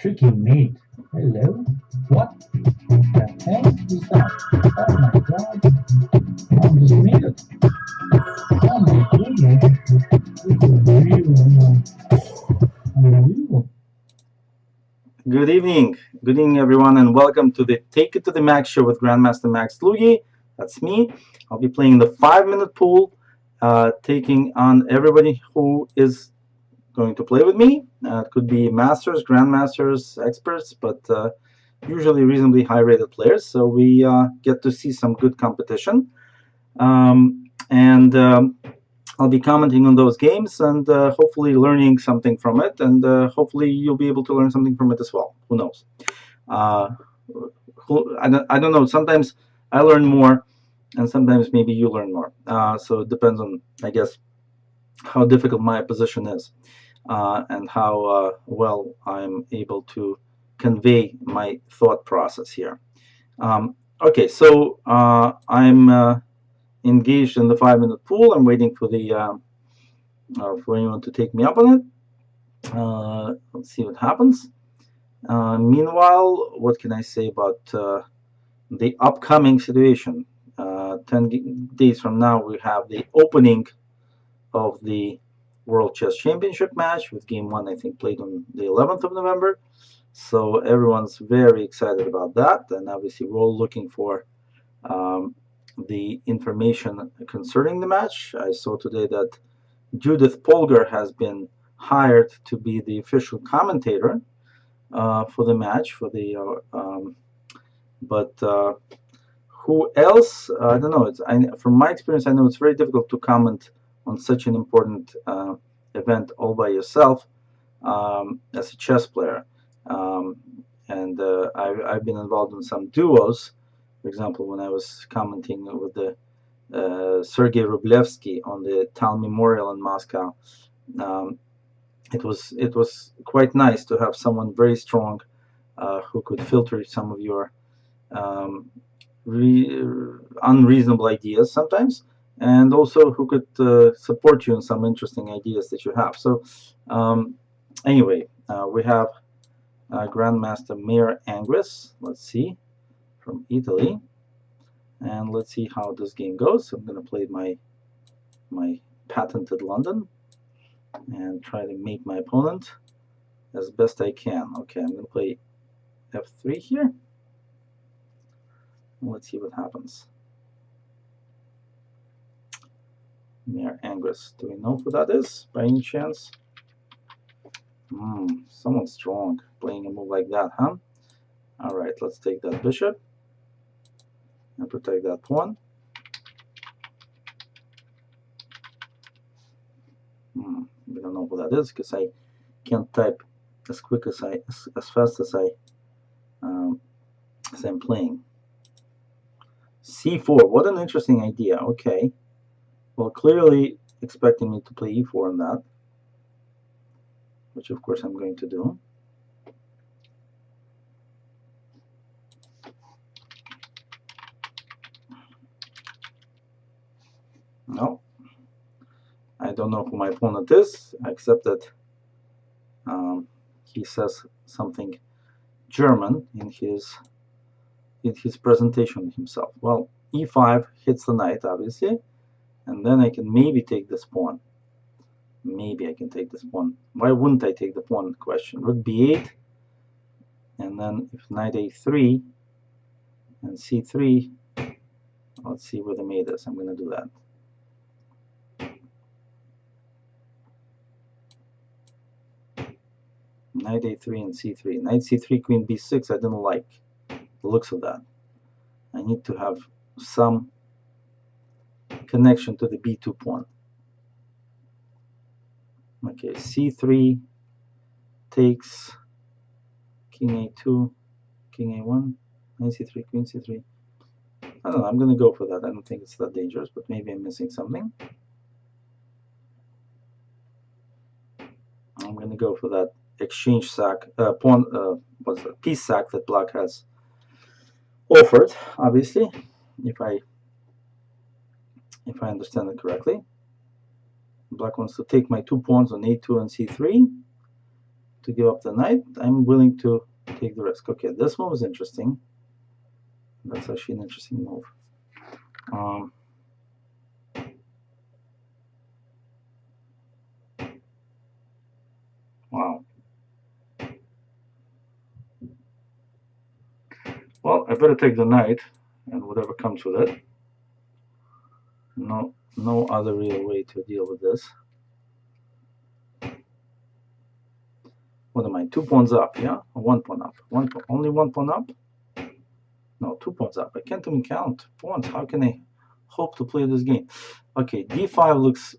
Tricky mate. Hello? What the heck is that? Oh my god. I just made it. Oh my goodness. This is really unbelievable. Good evening, everyone, and welcome to the Take It to the Max show with Grandmaster Max Dlugy. That's me. I'll be playing the 5-minute pool, taking on everybody who is going to play with me. It could be masters, grandmasters, experts, but usually reasonably high-rated players. So we get to see some good competition, and I'll be commenting on those games and hopefully learning something from it, and hopefully you'll be able to learn something from it as well. Who knows? Uh, I don't know. Sometimes I learn more, and sometimes maybe you learn more. So it depends on, I guess, how difficult my position is, and how well I'm able to convey my thought process here. Okay, so I'm engaged in the 5-minute pool. I'm waiting for for anyone to take me up on it. Let's see what happens. Meanwhile, what can I say about the upcoming situation? 10 days from now, we have the opening of the World Chess Championship match, with game one, I think, played on the 11th of November. So everyone's very excited about that, and obviously we're all looking for the information concerning the match. I saw today that Judith Polgar has been hired to be the official commentator for the match. But who else? I don't know. From my experience, I know it's very difficult to comment on such an important event all by yourself as a chess player. And I've been involved in some duos. For example, when I was commenting with the Sergei Rublevsky on the Tal Memorial in Moscow, it was quite nice to have someone very strong who could filter some of your unreasonable ideas sometimes, and also who could support you in some interesting ideas that you have. So anyway, we have Grandmaster Mayor Angress, let's see, from Italy, and let's see how this game goes. So I'm going to play my patented London and try to make my opponent as best I can. Okay, I'm going to play f3 here. Let's see what happens. Mayor Angress. Do we know who that is by any chance? Someone strong playing a move like that, huh? Alright, let's take that bishop and protect that pawn. We don't know who that is because I can't type as quick as as fast as I'm playing. c4. What an interesting idea. Okay. Well, clearly expecting me to play e4 on that, which of course I'm going to do. No, I don't know who my opponent is, except that he says something German in his presentation himself. Well, e5 hits the knight, obviously, and then I can maybe take this pawn. Maybe I can take this pawn. Why wouldn't I take the pawn? Question. Rook b8, and then if knight a3 and c3, let's see where the mate is. I'm going to do that. Knight a3 and c3. Knight c3, queen b6, I didn't like the looks of that. I need to have some connection to the b2 pawn. Okay, c3 takes king a2, king a1, knight c3, queen c3. I don't know, I'm going to go for that. I don't think it's that dangerous, but maybe I'm missing something. I'm going to go for that exchange sack, piece sack that black has offered, obviously, if I understand it correctly. Black wants to take my 2 pawns on a2 and c3. to give up the knight, I'm willing to take the risk. Okay, this one was interesting. That's actually an interesting move. Wow. Well, I better take the knight and whatever comes with it. No other real way to deal with this. What am I? 2 pawns up, yeah? Or 1 pawn up? Only 1 pawn up? No, 2 pawns up. I can't even count pawns. How can I hope to play this game? Okay, d5 looks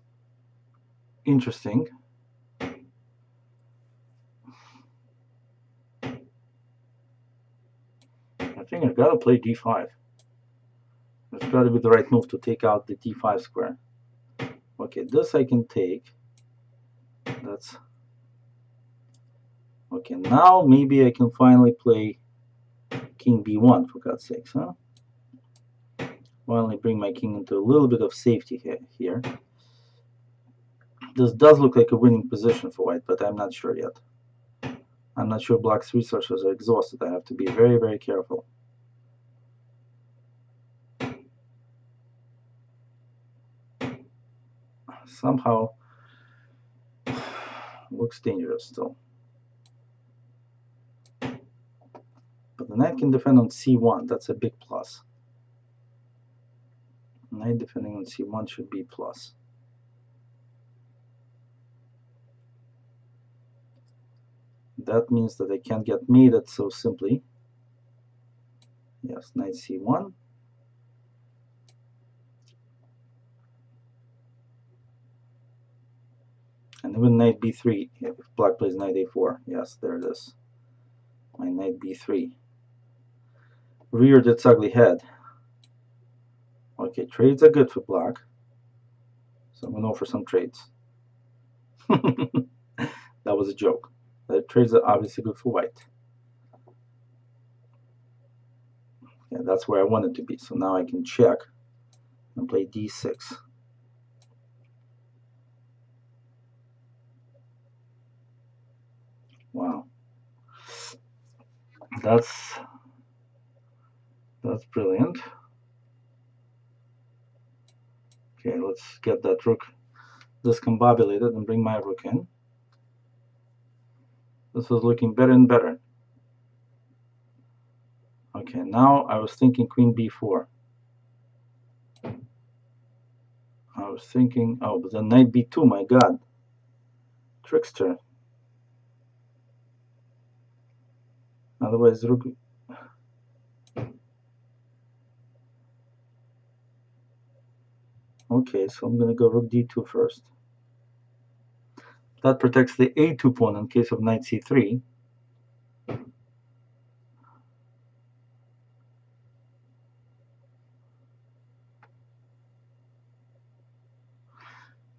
interesting. I think I've got to play d5. It's got to be the right move to take out the d5 square. Okay, this I can take. That's okay. Now maybe I can finally play king b1, for God's sakes, huh? Finally bring my king into a little bit of safety here. This does look like a winning position for white, but I'm not sure yet. I'm not sure black's resources are exhausted. I have to be very, very careful. Somehow looks dangerous still. But the knight can defend on c1. That's a big plus. Knight defending on c1 should be plus. That means that I can't get mated so simply. Yes, knight c1. And even knight b3, if black plays knight a4. Yes, there it is. My knight b3. Reared its ugly head. Okay, trades are good for black. So I'm going to offer some trades. That was a joke. The trades are obviously good for white. Yeah, that's where I want it to be. So now I can check and play d6. Wow. That's brilliant. Okay, let's get that rook discombobulated and bring my rook in. This is looking better and better. Okay, now I was thinking queen b4. I was thinking, oh, but then knight b2, my god. Trickster. Otherwise, rook. Okay, so I'm going to go rook d2 first. That protects the a2 pawn in case of knight c3.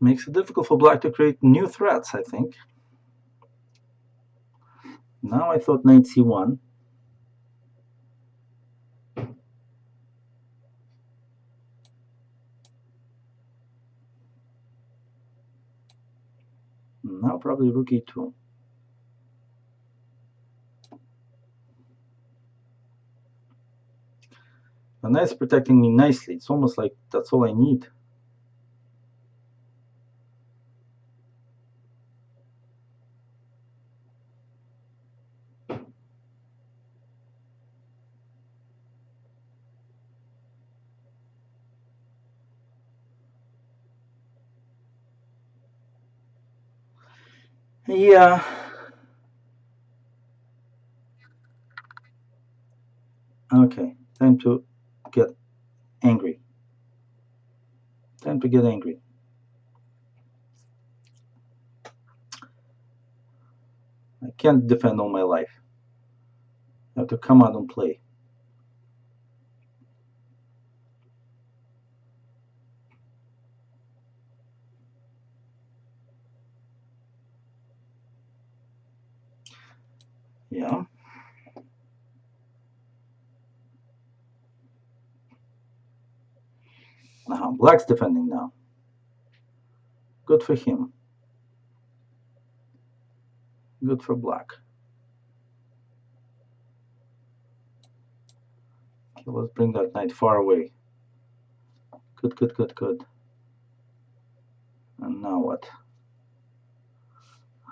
Makes it difficult for black to create new threats, I think. Now I thought knight c1. Now probably rook e2. The knight's protecting me nicely. It's almost like that's all I need. Yeah. Okay, time to get angry. Time to get angry. I can't defend all my life. I have to come out and play. Yeah. Black's defending now. Good for him. Good for black. Okay, let's bring that knight far away. Good, good, good, good. And now what?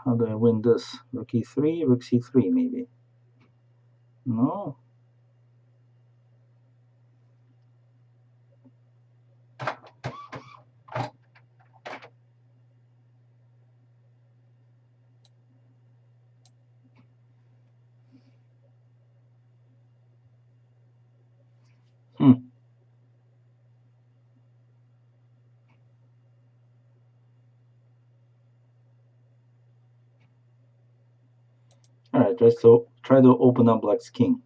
How do I win this? Rook e3, rook c3 maybe. No. All right, let's try to open up black's king.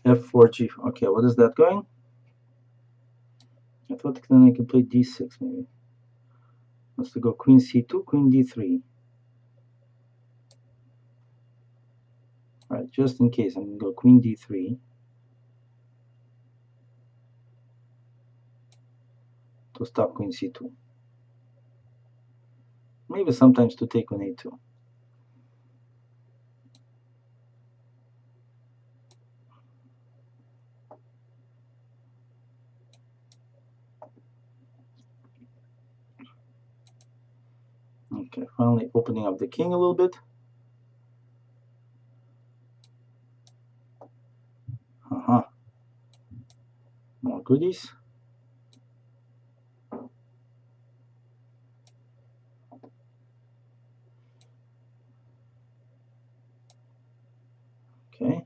F4, G. Okay, what is that going? I thought then I could play D6 maybe. Let's go Queen C2, Queen D3. All right, just in case, I'm gonna go Queen D3 to stop Queen C2. Maybe sometimes to take on A2. Okay, finally opening up the king a little bit. More goodies. Okay.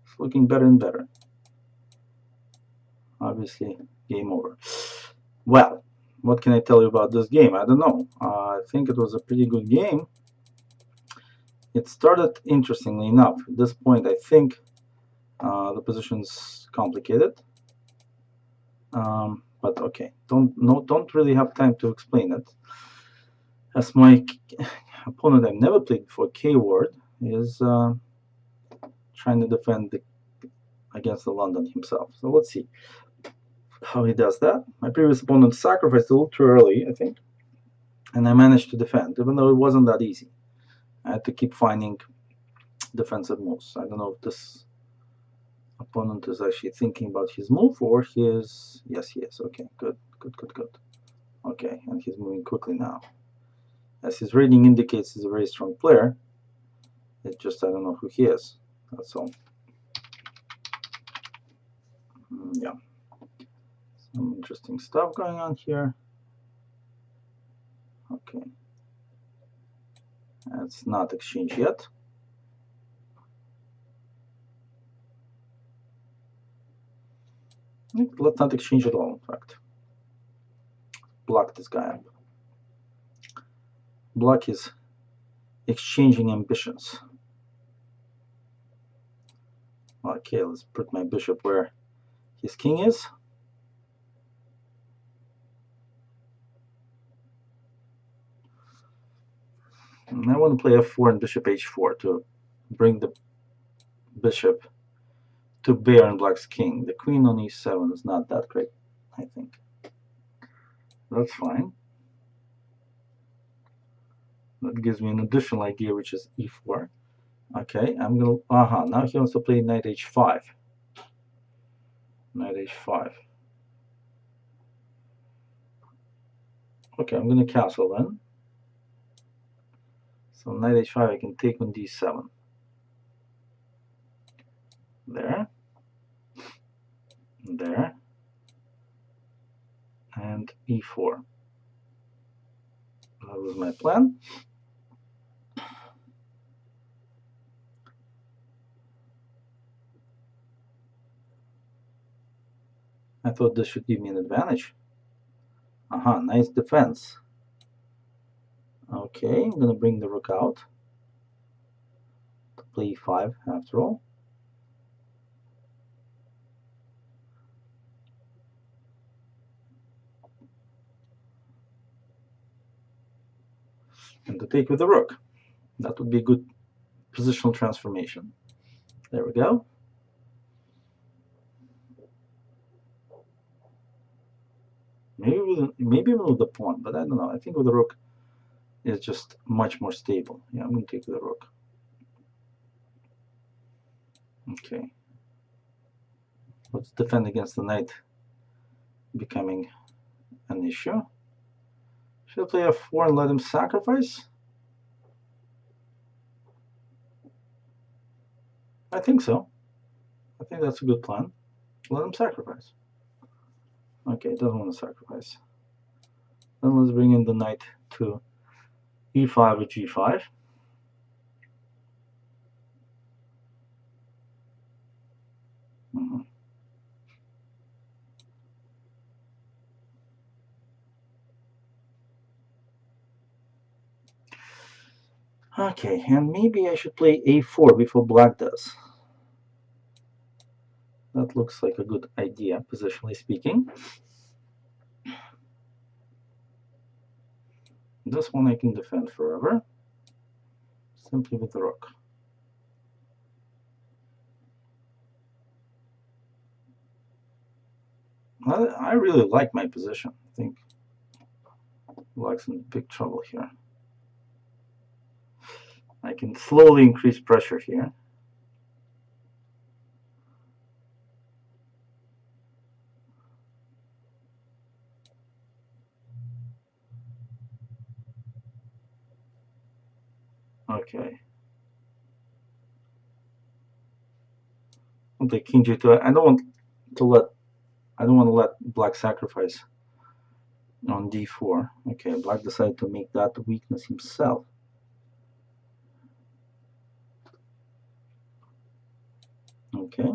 It's looking better and better. Obviously, game over. Well, what can I tell you about this game? I don't know. I think it was a pretty good game. It started interestingly enough. At this point, I think the position's complicated. But okay, don't really have time to explain it. As my opponent I've never played before, K-Ward, is trying to defend against the London himself. So let's see how he does that. My previous opponent sacrificed a little too early, I think, and I managed to defend, even though it wasn't that easy. I had to keep finding defensive moves. I don't know if this opponent is actually thinking about his move or his... Yes, he is. Okay, good, good, good, good. Okay, and he's moving quickly now. As his rating indicates, he's a very strong player. It just, I don't know who he is. That's all. Yeah. Some interesting stuff going on here. Okay. It's not exchanged yet. Let's not exchange at all, in fact. Block this guy up. Block his exchanging ambitions. Okay, let's put my bishop where his king is. And I want to play f4 and bishop h4 to bring the bishop to bear on black's king. The queen on e7 is not that great, I think. That's fine. That gives me an additional idea, which is e4. Okay, I'm gonna... now he wants to play knight h5. Knight h5. Okay, I'm gonna castle then. So knight h5, I can take on d7. There. There. And e4. That was my plan. I thought this should give me an advantage. Nice defense. Okay, I'm gonna bring the rook out to play e5 after all. And to take with the rook. That would be a good positional transformation. There we go. Maybe with the pawn, but I don't know. I think with the rook is just much more stable. Yeah, I'm going to take the rook. Okay. Let's defend against the knight becoming an issue. Should I play f4 and let him sacrifice? I think so. I think that's a good plan. Let him sacrifice. Okay, doesn't want to sacrifice. Then let's bring in the knight to e5 or g5. Okay, and maybe I should play a4 before black does. That looks like a good idea, positionally speaking. This one I can defend forever, simply with the rook. I really like my position. I think black's in big trouble here. I can slowly increase pressure here. Okay. I'll take king g2. I don't want to let black sacrifice on d4. Okay, black decided to make that a weakness himself. Okay.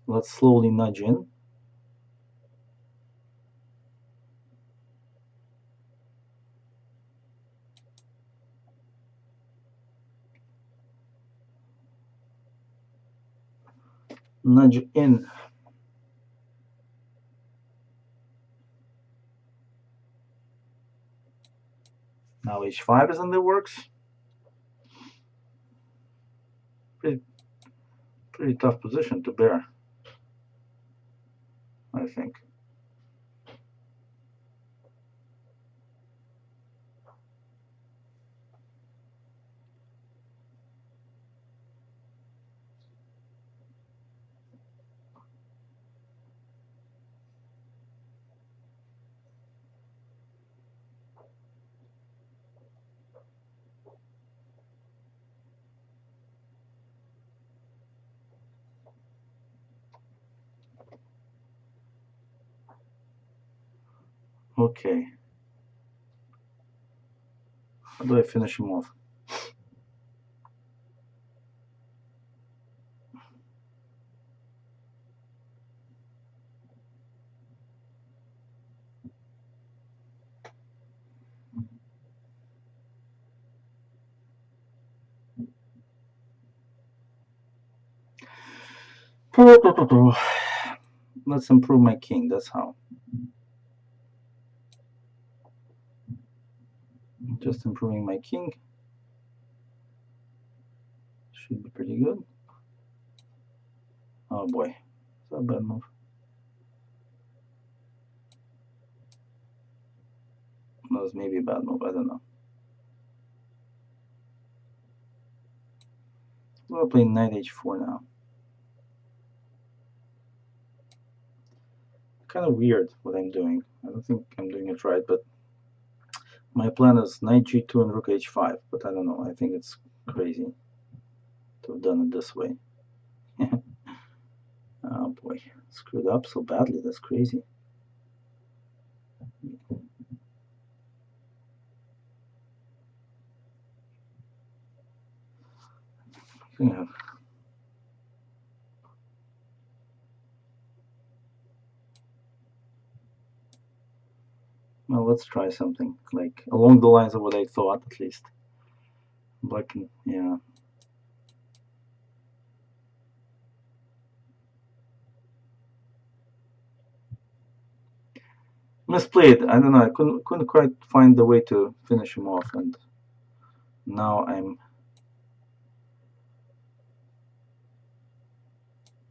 Let's slowly nudge in. Nudge in. Now h5 is in the works. Pretty tough position to bear, I think. Okay. How do I finish him off? Let's improve my king, that's how. Just improving my king. Should be pretty good. Oh boy, is that a bad move? That was maybe a bad move, I don't know. We'll play knight h4 now. Kind of weird what I'm doing. I don't think I'm doing it right, but my plan is knight g2 and rook h5, but I don't know. I think it's crazy to have done it this way. Oh boy, screwed up so badly. That's crazy. Yeah. Well, let's try something like along the lines of what I thought, at least. Black can, yeah. Misplayed. I don't know. I couldn't quite find the way to finish him off, and now I'm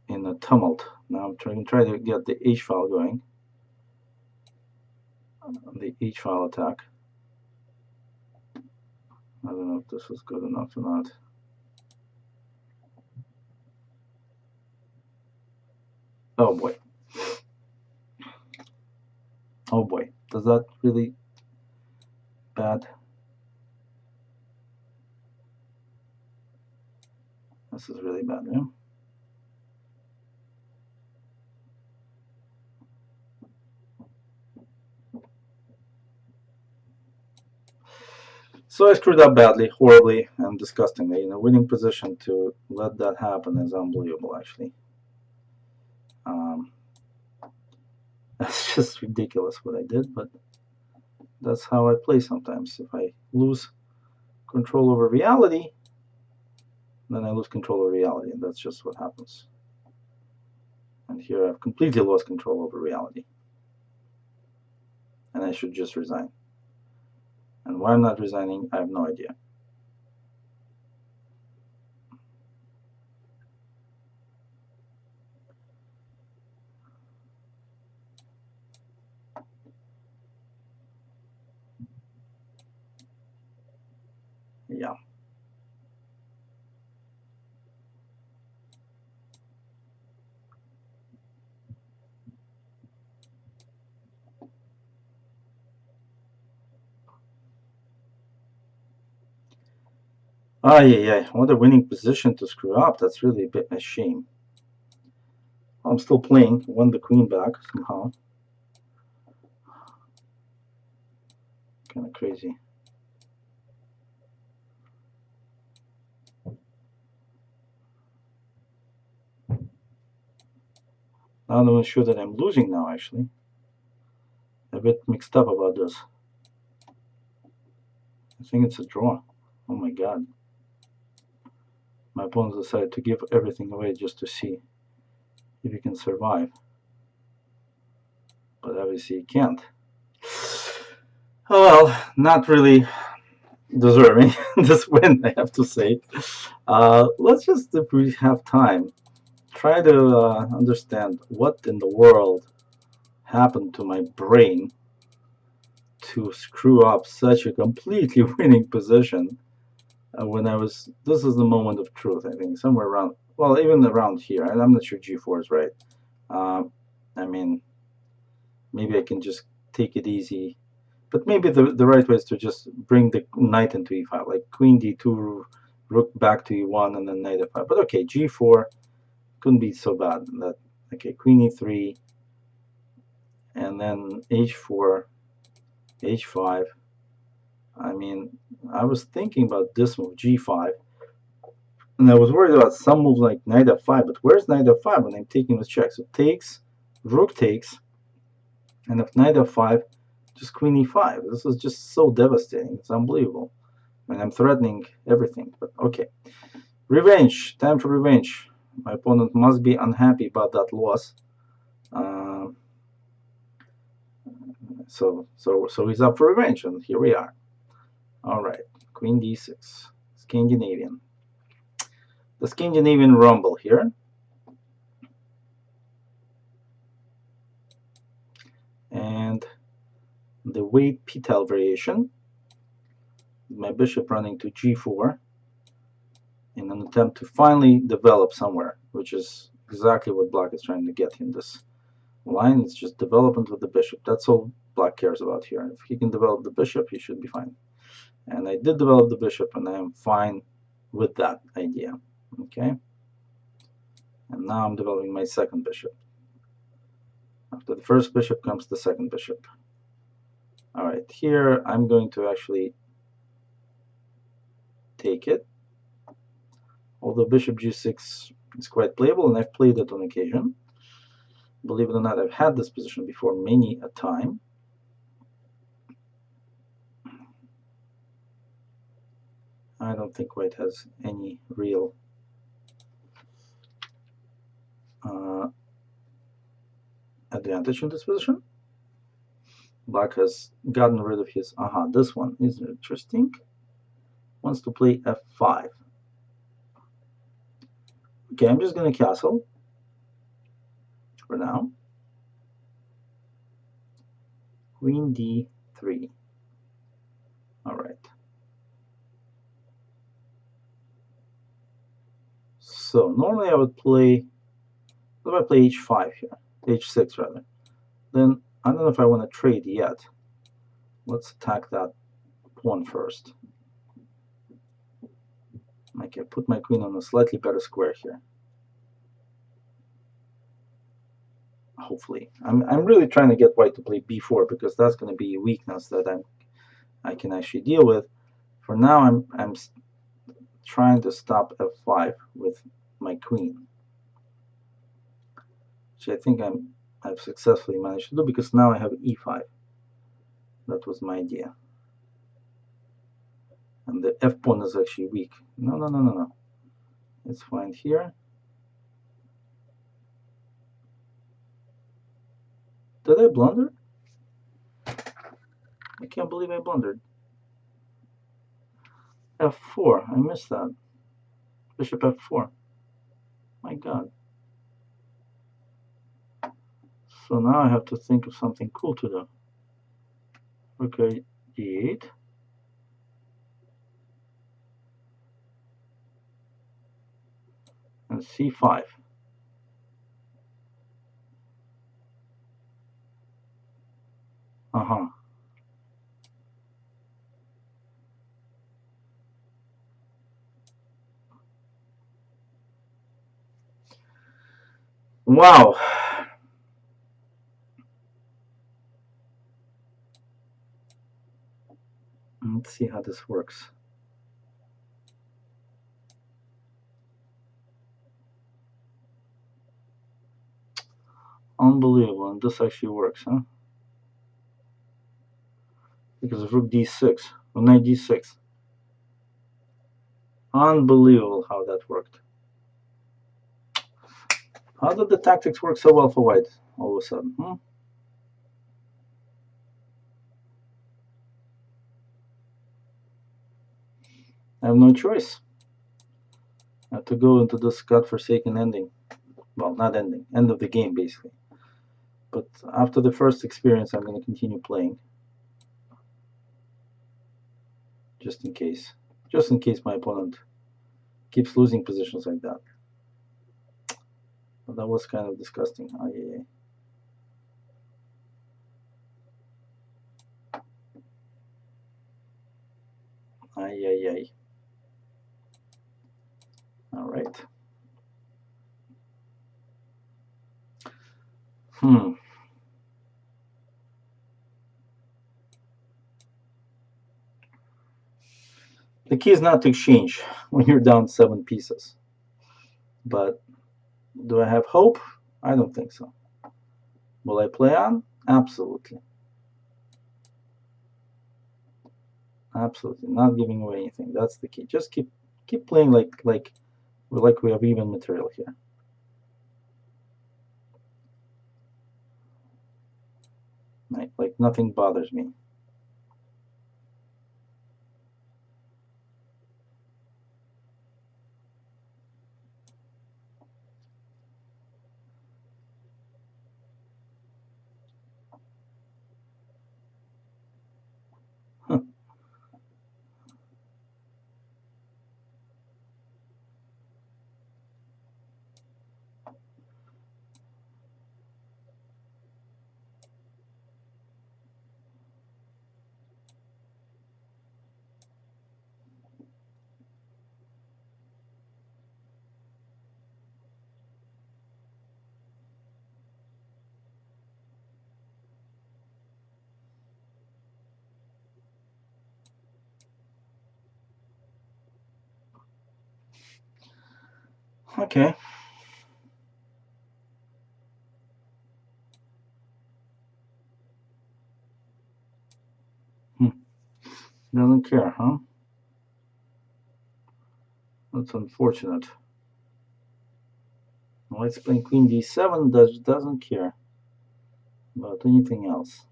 in a tumult. Now I'm trying to get the H file going, the H file attack. I don't know if this is good enough or not. Oh boy. Oh boy. Does that really bad? This is really bad, yeah? So I screwed up badly, horribly, and disgustingly. In a winning position, to let that happen is unbelievable, actually. That's just ridiculous what I did, but that's how I play sometimes. If I lose control over reality, then I lose control over reality, and that's just what happens. And here I've completely lost control over reality. And I should just resign. And why I'm not resigning, I have no idea. Yeah. Ah, yeah. What a winning position to screw up. That's really a bit a shame. I'm still playing. Won the queen back somehow. Kind of crazy. I'm not even sure that I'm losing now, actually. A bit mixed up about this. I think it's a draw. Oh my god. My opponent decided to give everything away just to see if he can survive. But obviously he can't. Oh well, not really deserving this win, I have to say. Let's just, if we have time, try to understand what in the world happened to my brain to screw up such a completely winning position when I was. This is the moment of truth, I think, somewhere around. Well, even around here. I'm not sure G4 is right. I mean, maybe I can just take it easy. But maybe the right way is to just bring the knight into e5, like queen d2, rook back to e1, and then knight f5. But okay, g4 couldn't be so bad. That okay, queen e3, and then h4, h5. I mean, I was thinking about this move, g5, and I was worried about some move like knight f5. But where's knight f5 when I'm taking with check? So takes, rook takes, and if knight f5, just queen e5. This is just so devastating. It's unbelievable. I mean, I'm threatening everything, but okay. Revenge. Time for revenge. My opponent must be unhappy about that loss. So he's up for revenge, and here we are. All right, queen d6. Scandinavian. The Scandinavian rumble here. And the weight Pitel variation. My bishop running to g4 in an attempt to finally develop somewhere, which is exactly what black is trying to get in this line. It's just development with the bishop. That's all black cares about here. If he can develop the bishop, he should be fine. And I did develop the bishop, and I am fine with that idea. Okay. And now I'm developing my second bishop. After the first bishop comes the second bishop. All right, here I'm going to actually take it. Although bishop g6 is quite playable, and I've played it on occasion. Believe it or not, I've had this position before many a time. I don't think white has any real advantage in this position. Black has gotten rid of his, this one is interesting. Wants to play f5. Okay, I'm just going to castle. for now. Queen d3. All right. So normally I would play, what if I play h5 here? H6 rather. Then I don't know if I want to trade yet. Let's attack that pawn first. I can put my queen on a slightly better square here. Hopefully. I'm really trying to get white to play b4 because that's going to be a weakness that I can actually deal with. For now I'm trying to stop f5 with my queen, which I think I've successfully managed to do because now I have e5. That was my idea. And the f pawn is actually weak. No. Let's find here. Did I blunder? I can't believe I blundered. f4. I missed that. Bishop f4. My god. So now I have to think of something cool to do. Okay, d8. And c5. Wow. Let's see how this works. Unbelievable, and this actually works, huh? Because of rook d6, or knight d6. Unbelievable how that worked. How did the tactics work so well for white all of a sudden? I have no choice. I have to go into this godforsaken ending. Well, not ending, end of the game, basically. But after the first experience, I'm going to continue playing. Just in case. Just in case my opponent keeps losing positions like that. But that was kind of disgusting. Ay. All right. The key is not to exchange when you're down 7 pieces. But do I have hope? I don't think so. Will I play on? Absolutely. Absolutely. Not giving away anything. That's the key. Just keep playing like we have even material here. Like nothing bothers me. Okay. Doesn't care, huh? That's unfortunate. Let's play queen d7. Doesn't care about anything else.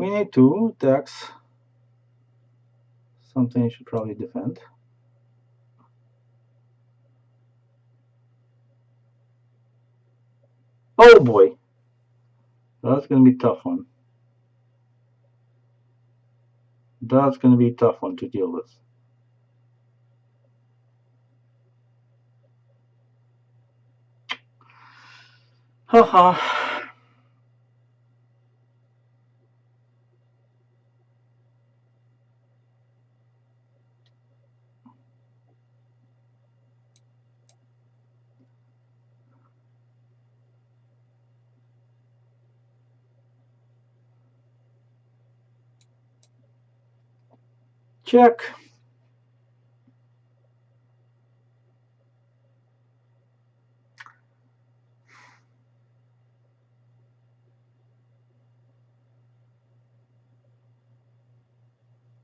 queen a2 attacks something I should probably defend. Oh boy, that's going to be a tough one. That's going to be a tough one to deal with. Haha. Check.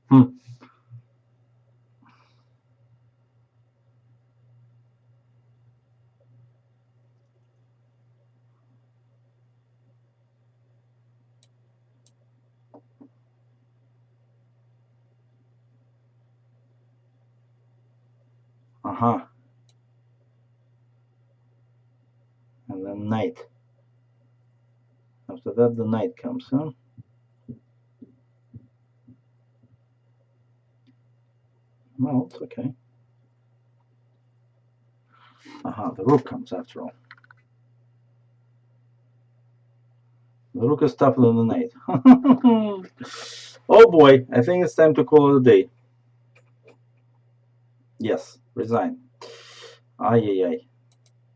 Hmm. Uh-huh. And then knight. After that, the knight comes, huh? Well, it's okay. Aha, the rook comes after all. The rook is tougher than the knight. Oh boy, I think it's time to call it a day. Yes, resign. Ay, ay, ay.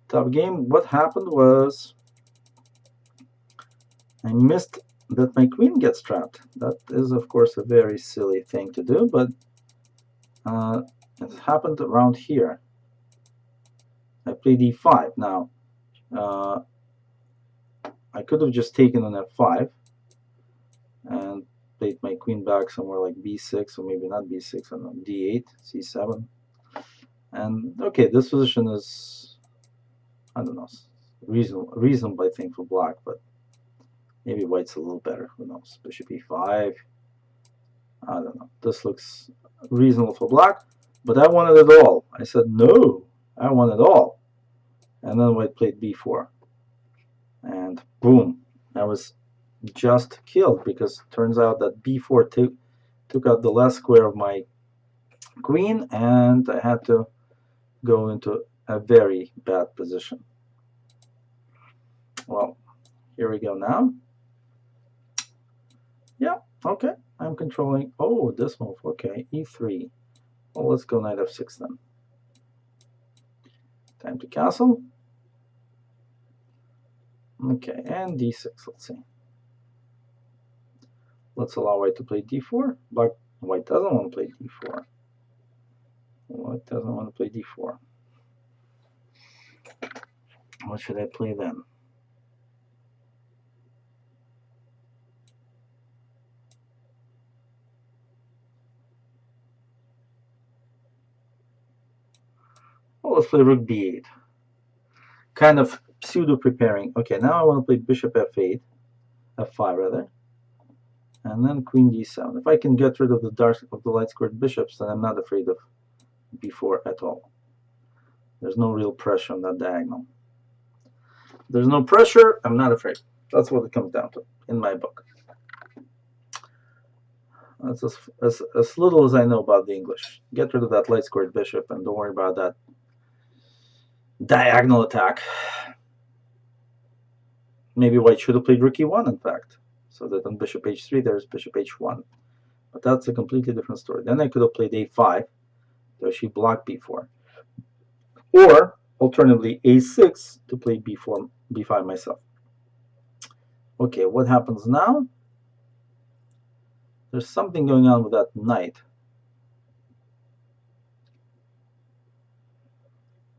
Tough game. What happened was I missed that my queen gets trapped. That is, of course, a very silly thing to do, but it happened around here. I played e5. Now, I could have just taken on f5 and played my queen back somewhere like b6, or maybe not b6, I don't know, d8, c7. And okay, this position is, I don't know, reasonable I think for black, but maybe white's a little better. Who knows? Bishop e5. I don't know. This looks reasonable for black, but I wanted it all. I said no, I want it all. And then white played b4. And boom, I was just killed because it turns out that b4 took out the last square of my queen, and I had to go into a very bad position. Well, here we go now. Yeah, okay, I'm controlling. Oh, this move, okay, e3. Well, let's go knight f6 then. Time to castle. Okay, and d6, let's see. Let's allow white to play d4, but white doesn't want to play d4. White doesn't want to play d4. What should I play then? Well, let's play rook b8. Kind of pseudo preparing. Okay, now I want to play bishop f8, f5 rather, and then queen d7. If I can get rid of the light squared bishops, then I'm not afraid of b4 at all. There's no real pressure on that diagonal. There's no pressure, I'm not afraid. That's what it comes down to in my book. That's as little as I know about the English. Get rid of that light squared bishop and don't worry about that diagonal attack. Maybe white should have played rook e1, in fact, so that on bishop h3 there's bishop h1. But that's a completely different story. Then I could have played a5, so she blocked b4. Or, alternatively, a6 to play b4, b5 myself. Okay, what happens now? There's something going on with that knight.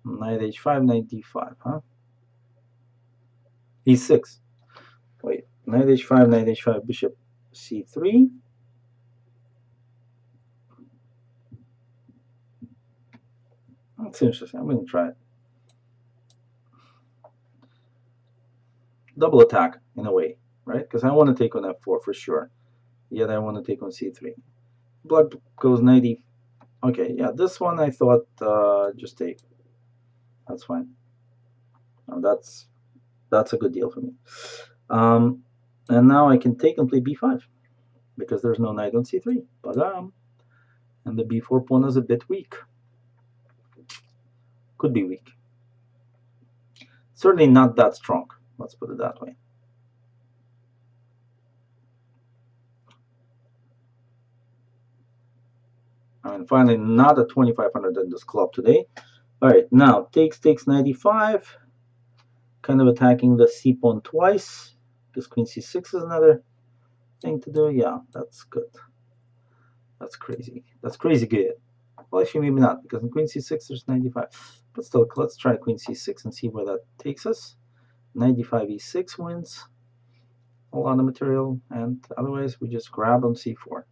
Knight h5, knight d5, huh? e6. Wait, knight h5, bishop c3. That's interesting. I'm going to try it. Double attack, in a way, right? Because I want to take on f4 for sure. Yet I want to take on c3. Black goes 90. Okay, yeah, this one I thought just take. That's fine. And that's a good deal for me. And now I can take and play b5 because there's no knight on c3. Badam. And the b4 pawn is a bit weak. Could be weak. Certainly not that strong. Let's put it that way. And finally, not a 2500 in this club today. All right, now takes 95. Kind of attacking the c pawn twice. Because queen c6 is another thing to do. Yeah, that's good. That's crazy. That's crazy good. Well, actually, maybe not, because in queen c6 there's 95. But still, let's try queen c6 and see where that takes us. 95 e6 wins a lot of material, and otherwise we just grab on c4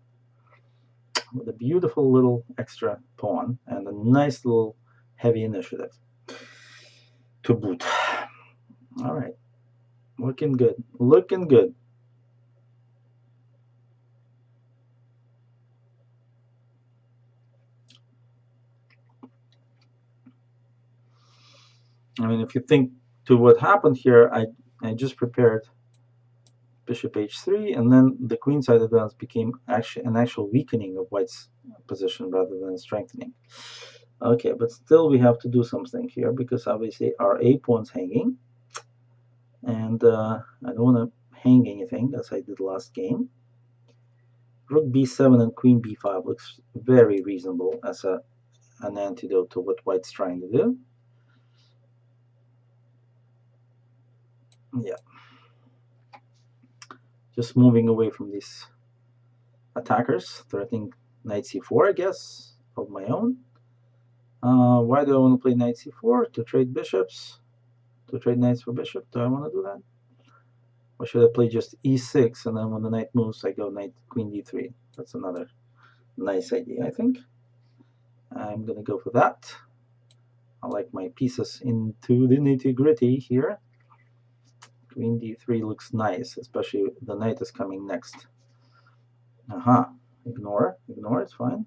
with a beautiful little extra pawn and a nice little heavy initiative to boot. All right, looking good, looking good. I mean, if you think to what happened here, I just prepared bishop h3, and then the queenside advance became an actual weakening of white's position rather than strengthening. Okay, but still we have to do something here because obviously our a pawn's hanging, and I don't want to hang anything as I did last game. Rook b7 and queen b5 looks very reasonable as an antidote to what white's trying to do. Yeah. Just moving away from these attackers, threatening knight c4, I guess, of my own. Why do I want to play knight c4? To trade bishops? To trade knights for bishop? Do I want to do that? Or should I play just e6 and then when the knight moves I go knight queen d3? That's another nice idea, I think. I'm going to go for that. I like my pieces into the nitty-gritty here. Queen d3 looks nice, especially the knight is coming next. Aha, ignore, it's fine.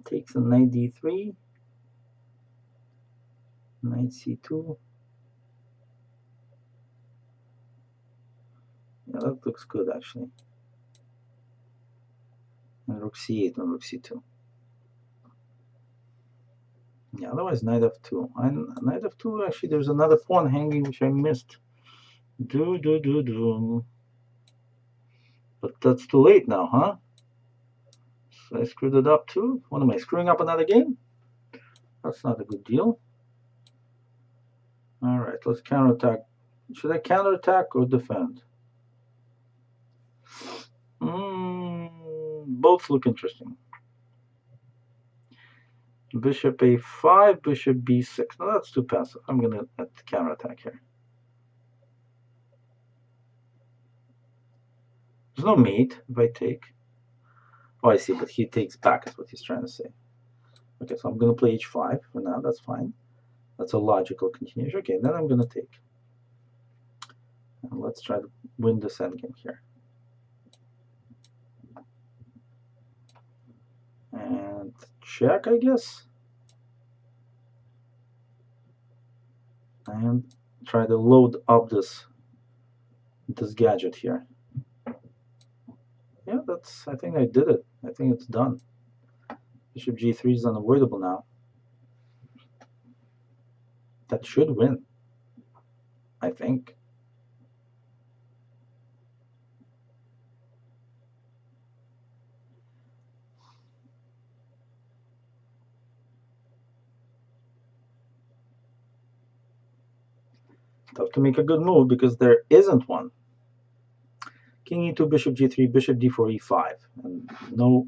Takes a knight d3, knight c2. Yeah, that looks good actually. And rook c8 and rook c2. Yeah, otherwise knight f2. And knight f2, actually there's another pawn hanging which I missed. But that's too late now, huh? So I screwed it up too. What am I, screwing up another game? That's not a good deal. All right, let's counterattack. Should I counterattack or defend? Both look interesting. Bishop a5, bishop b6. No, that's too passive. I'm going to counterattack here. There's no mate if I take. Oh, I see, but he takes back is what he's trying to say. Okay, so I'm going to play h5 for now. That's fine. That's a logical continuation. Okay, then I'm going to take. And let's try to win this endgame here. And check, I guess. And try to load up this gadget here. Yeah, I think I did it. I think it's done. Bishop g3 is unavoidable now. That should win, I think. Tough to make a good move because there isn't one. King e2, bishop g3, bishop d4, e5. And no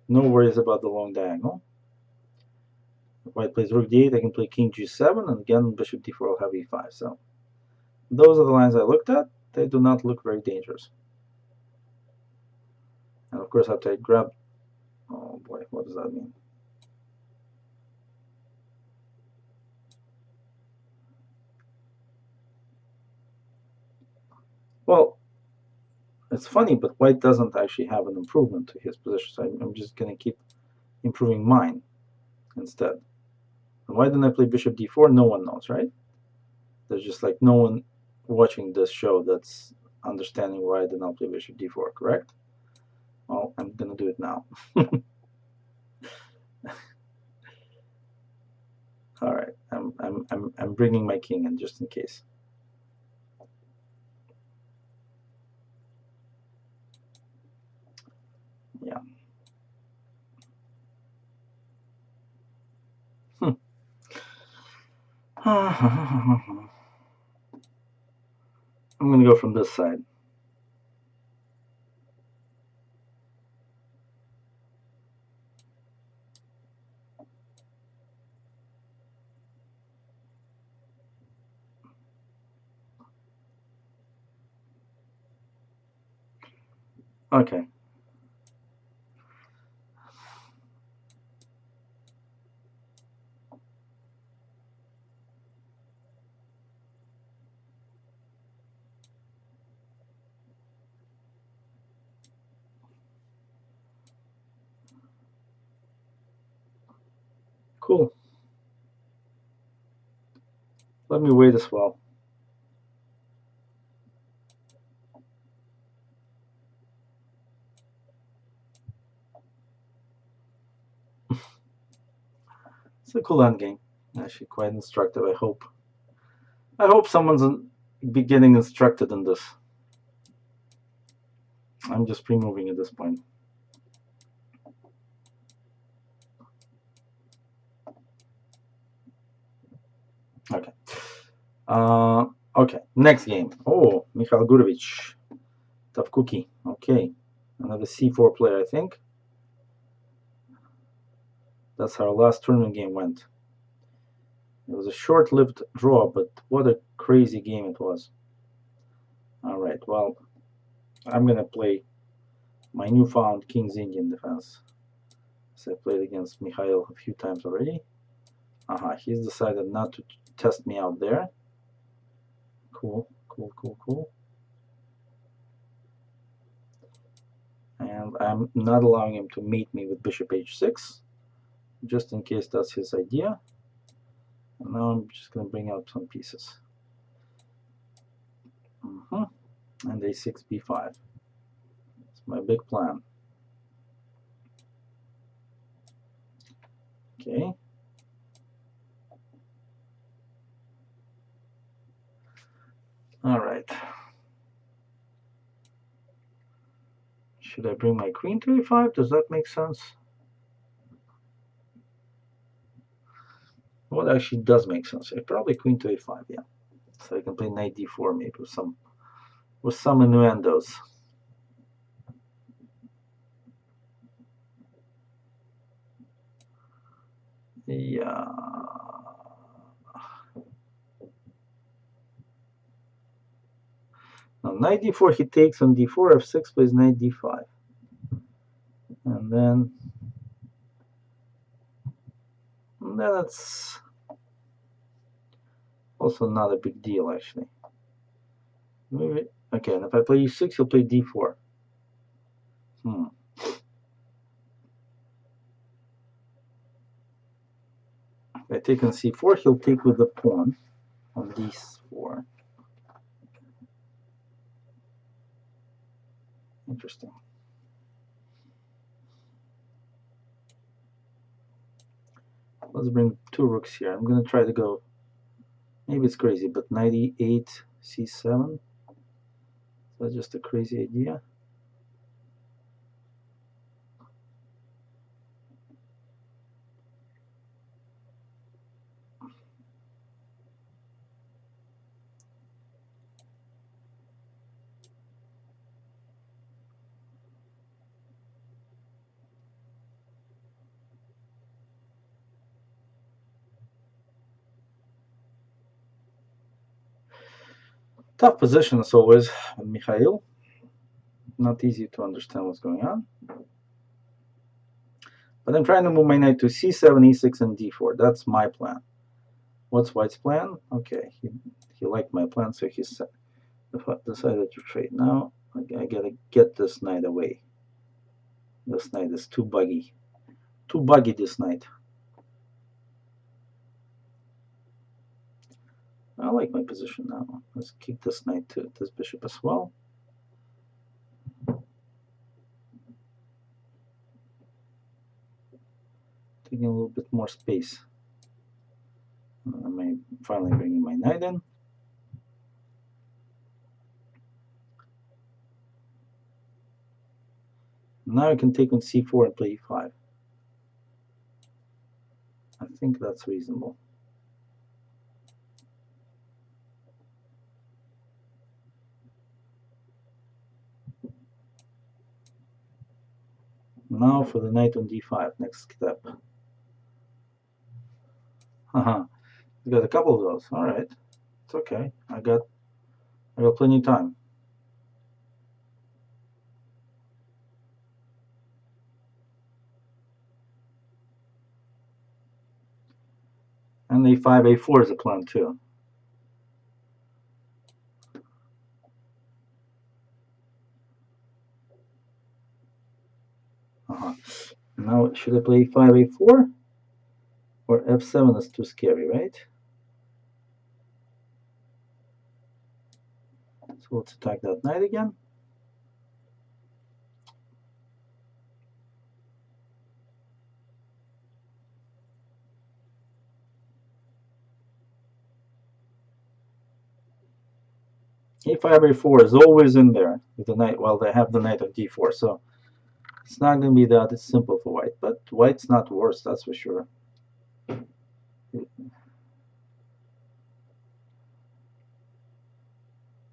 worries about the long diagonal. If white plays rook d8, I can play king g7, and again bishop d4 will have e5. So those are the lines I looked at. They do not look very dangerous. And of course after I grab, oh boy, what does that mean? Well, it's funny, but white doesn't actually have an improvement to his position, so I'm just going to keep improving mine instead. And why didn't I play bishop d4? No one knows, right? There's just like no one watching this show that's understanding why I did not play bishop d4, correct? Well, I'm going to do it now. All right, I'm bringing my king in just in case. Yeah. I'm going to go from this side. Okay. Cool. Let me wait as well. It's a cool end game. Actually, quite instructive. I hope someone's getting instructed in this. I'm just pre-moving at this point. Okay. Okay. Next game. Oh, Mikhail Gurovich. Tough cookie. Okay. Another c4 player, I think. That's how our last tournament game went. It was a short-lived draw, but what a crazy game it was. All right. Well, I'm gonna play my newfound King's Indian defense. So I played against Mikhail a few times already. He's decided not to test me out there. Cool. And I'm not allowing him to mate me with bishop h6, just in case that's his idea. And now I'm just going to bring out some pieces. And a6, b5. It's my big plan. Okay. All right. Should I bring my queen to a5? Does that make sense? What actually does make sense? Probably queen to a5, yeah. So I can play knight d4 maybe with some innuendos. Yeah. Now knight d4 he takes on d4, f6 plays knight d5. And then it's also not a big deal actually. Maybe, okay, and if I play e6, he'll play d4. If I take on c4, he'll take with the pawn on d4. Interesting. Let's bring two rooks here. I'm going to try to go, maybe it's crazy, but knight e8, c7. That's just a crazy idea. Tough position as always with Mikhail. Not easy to understand what's going on. But I'm trying to move my knight to c7, e6, and d4. That's my plan. What's White's plan? Okay, he liked my plan, so he decided to trade. Now I gotta get this knight away. This knight is too buggy. Too buggy this knight. I like my position now. Let's kick this knight to this bishop as well. Taking a little bit more space. I'm finally bringing my knight in. Now I can take on c4 and play e5. I think that's reasonable. Now for the knight on d5, next step. Haha, we got a couple of those. All right, it's okay. I got plenty of time. And a5, a4 is a plan too. Now should I play 5 a4? Or f7 is too scary, right? So let's attack that knight again. a5, a4 is always in there with the knight. Well, they have the knight on d4, so it's not going to be that simple for white. But white's not worse, that's for sure.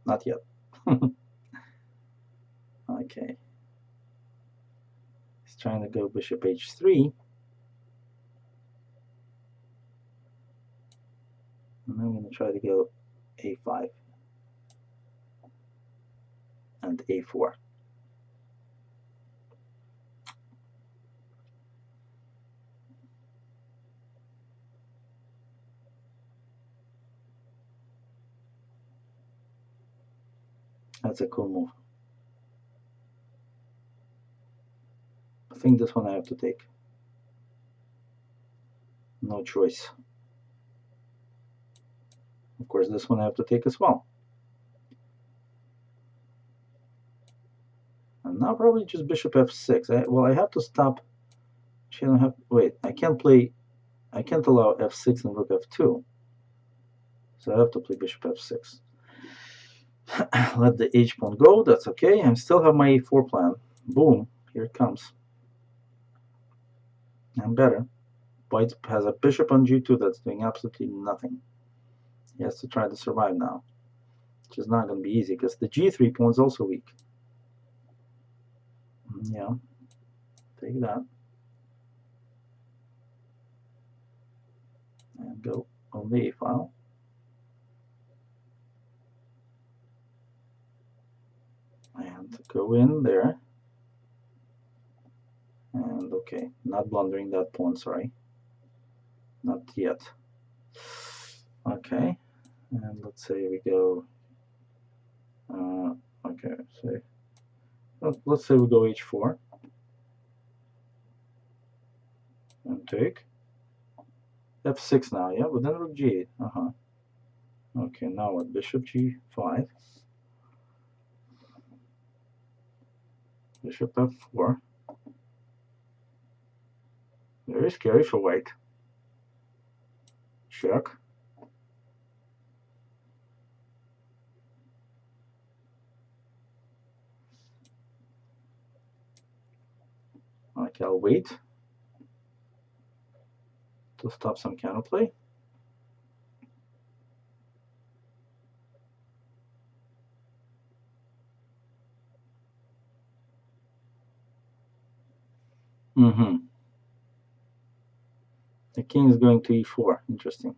Not yet. Okay. He's trying to go bishop h3. And I'm going to try to go a5 and a4. That's a cool move. I think this one I have to take. No choice. Of course, this one I have to take as well. And now probably just bishop f6. Well, I have to stop. Actually, I don't have. Wait, I can't allow f6 and rook f2. So I have to play bishop f6. Let the h pawn go. That's okay. I still have my a4 plan. Boom. Here it comes. I'm better. White has a bishop on g2 that's doing absolutely nothing. He has to try to survive now, which is not going to be easy because the g3 pawn is also weak. Yeah, take that. And go on the a file. And go in there. And okay, not blundering that pawn, sorry. Not yet. Okay, and let's say we go, okay, so let's say we go h4 and take f6 now, yeah, but then rook g8. Okay, now what? Bishop g5, bishop f4. Very scary for white. Check. Okay, I'll wait to stop some counterplay. The king is going to e4. Interesting.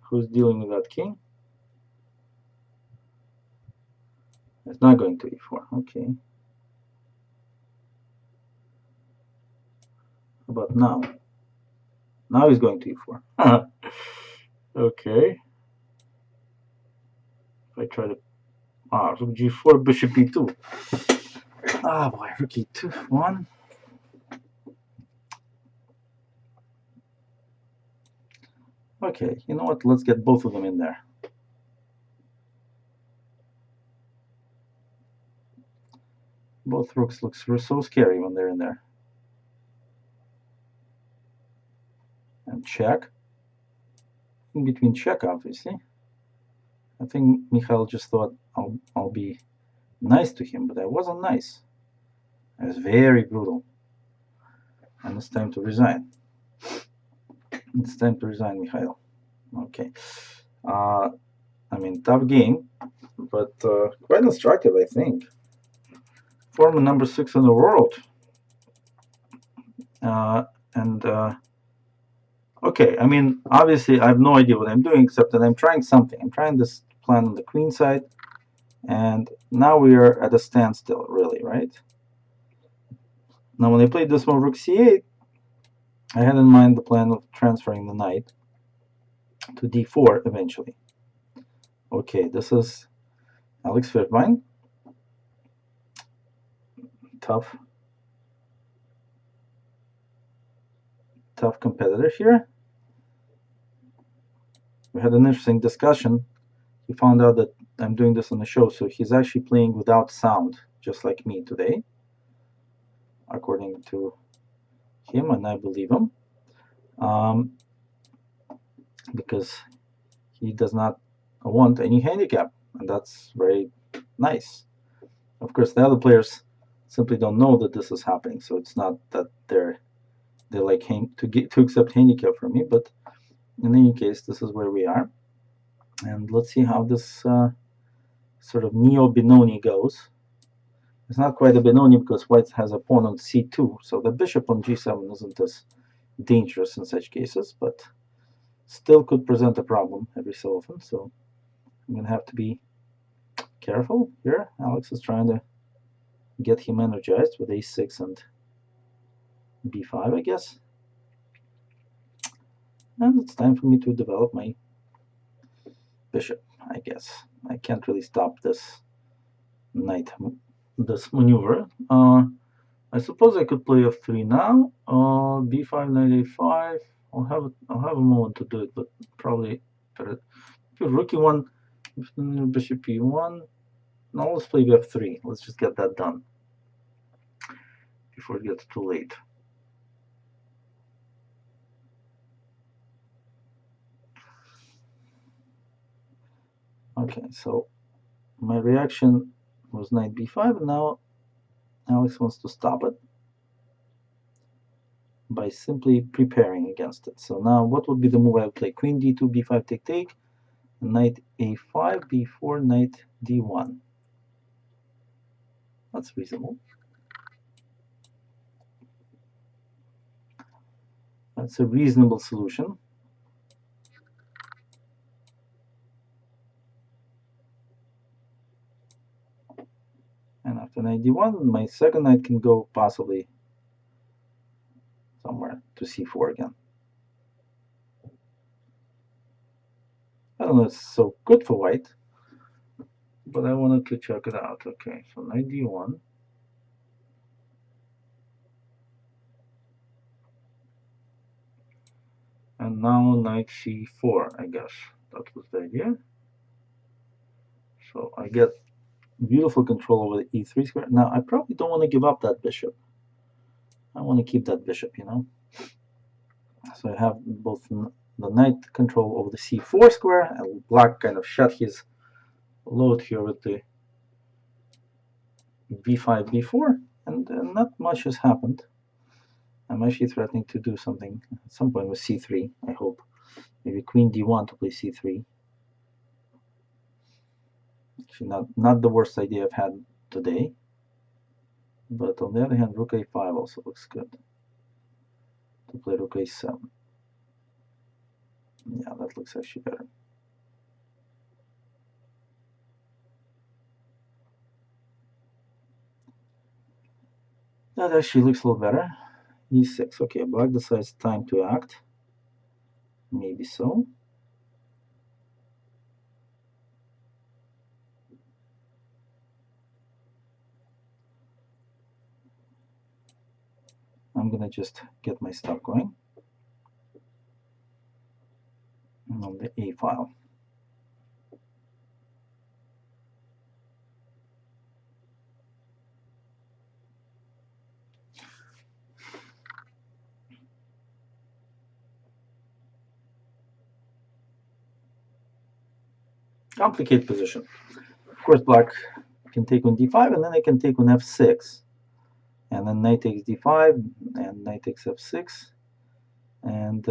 Who's dealing with that king? It's not going to e4. Okay. How about now? Now he's going to e4. Okay. If I try to Rook g4, bishop e2. Ah, boy, rook e2, 1. Okay, you know what? Let's get both of them in there. Both rooks look so scary when they're in there. And check. In between check, obviously. I think Mikhail just thought I'll be nice to him, but I wasn't nice. I was very brutal. And it's time to resign. It's time to resign, Mikhail. Okay. I mean, tough game, but quite instructive, I think. Former number 6 in the world. Okay, I mean, obviously, I have no idea what I'm doing, except that I'm trying something. I'm trying this plan on the queen side, and now we are at a standstill, really, right? Now, when I played this one, rook c8, I had in mind the plan of transferring the knight to d4 eventually. Okay, this is Alex Verbein. Tough competitor here. We had an interesting discussion. He found out that I'm doing this on the show, so he's actually playing without sound, just like me today, according to him, and I believe him, because he does not want any handicap, and that's very nice. Of course, the other players simply don't know that this is happening, so it's not that they're like to accept handicap from me, but in any case, this is where we are, and let's see how this sort of neo-Benoni goes. It's not quite a Benoni because white has a pawn on c2, so the bishop on g7 isn't as dangerous in such cases, but still could present a problem every so often, so I'm going to have to be careful here. Alex is trying to get him energized with a6 and b5, I guess. And it's time for me to develop my bishop, I guess. I can't really stop this this maneuver. I suppose I could play f3 now. b5, knight a5. I'll have a moment to do it, but probably better. Rook e1, bishop e1. Now let's play f3. Let's just get that done before it gets too late. Okay, so my reaction was knight b5, and now Alex wants to stop it by simply preparing against it. So now what would be the move I would play? Queen d2, b5, take, knight a5, b4, knight d1. That's reasonable. That's a reasonable solution. And after knight d1, my second knight can go possibly somewhere to c4 again. I don't know if it's so good for white, but I wanted to check it out. Okay, so knight d1. And now knight c4, I guess. That was the idea. So I get beautiful control over the e3 square. Now, I probably don't want to give up that bishop. I want to keep that bishop, you know. So I have both the knight control over the c4 square, and black kind of shut his load here with the b5, b4, and not much has happened. I'm actually threatening to do something at some point with c3, I hope. Maybe queen d1 to play c3. Actually, not the worst idea I've had today. But on the other hand, rook a5 also looks good. To play rook a7. Yeah, that looks actually better. That actually looks a little better. e6. Okay, black decides time to act. Maybe so. I'm gonna just get my stuff going on the A file. Complicated position. Of course, black can take on d5, and then I can take on f6. And then knight takes d5, and knight takes f6. And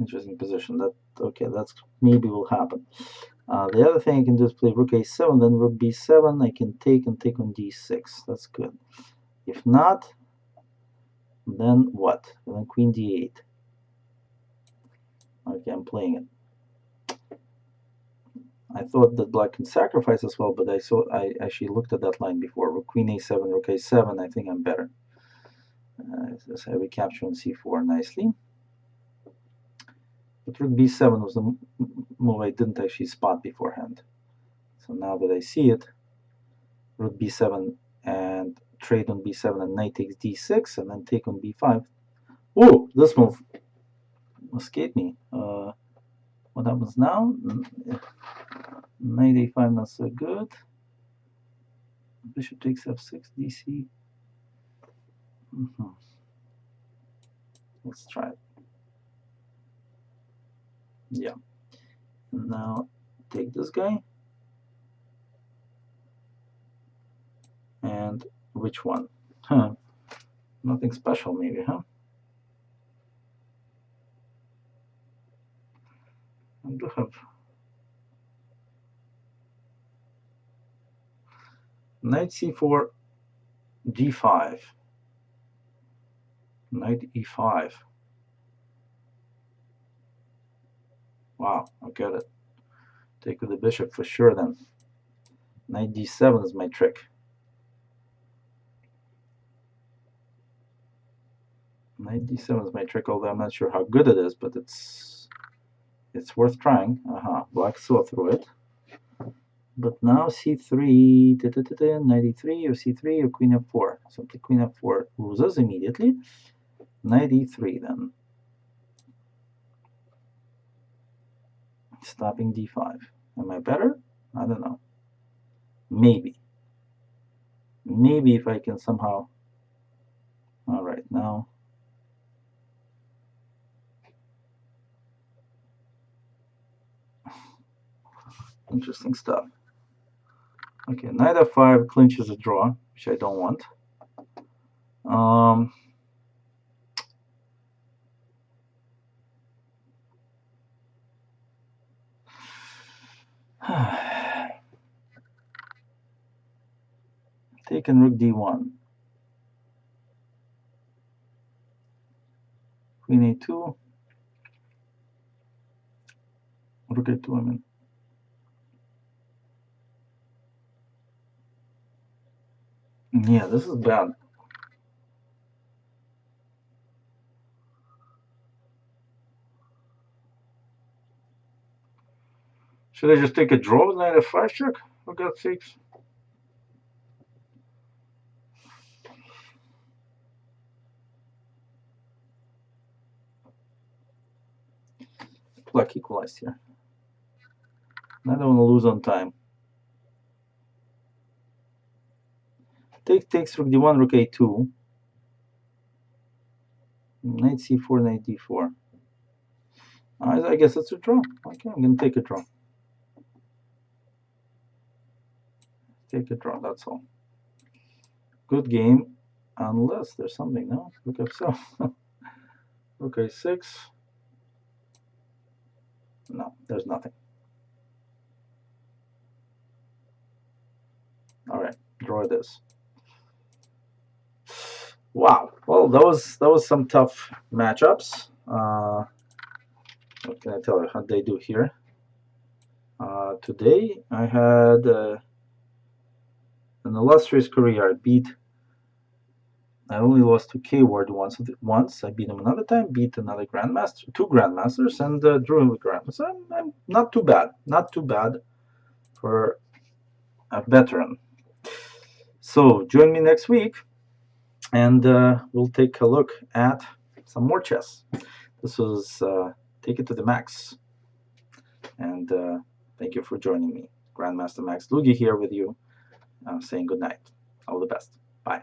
interesting position. That's maybe will happen. The other thing I can do is play rook a7, then rook b7. I can take and take on d6. That's good. If not, then what? Then queen d8. Okay, I'm playing it. I thought that black can sacrifice as well, but I actually looked at that line before. Rook queen a7, rook a7. I think I'm better. As I recapture on c4 nicely. But rook b7 was the move I didn't actually spot beforehand. So now that I see it, rook b7 and trade on b7 and knight takes d6 and then take on b5. Oh, this move escaped me. What happens now? Knight a5 not so good. Bishop takes f6, dc. Let's try it. Yeah. Now take this guy. And which one? Huh. Nothing special maybe, huh? I do have knight c4, d5, knight e5. Wow, I get it. Take with the bishop for sure then. Knight d7 is my trick. Knight d7 is my trick, although I'm not sure how good it is, but it's worth trying. Black saw through it. But now c3, knight e3 or c3 or queen f4. Simply queen f4 loses immediately. Knight e3 then. Stopping d5. Am I better? I don't know. Maybe. Maybe if I can somehow. All right, now. Interesting stuff. Okay, knight f5 clinches a draw, which I don't want. Taking rook d1. Queen a2. Rook a2, I mean. Yeah, this is bad. Should I just take a draw with knight f5 check? For God's sakes. Black equalized here. I don't want to lose on time. Takes rook d1, rook a2. Knight c4, knight d4. I guess it's a draw. Okay, I'm going to take a draw. Take a draw, that's all. Good game, unless there's something, no? Rook f7. Rook a6. No, there's nothing. All right, draw this. Wow. Well, that was some tough matchups. What can I tell you? How they do here? Today I had an illustrious career. I only lost to K-Ward once. I beat him another time. Beat another grandmaster, two grandmasters, and drew him with grandmaster. I'm not too bad. Not too bad for a veteran. So join me next week and we'll take a look at some more chess. This was Take It to the Max, and thank you for joining me. Grandmaster Max Dlugy here with you, saying good night. All the best. Bye.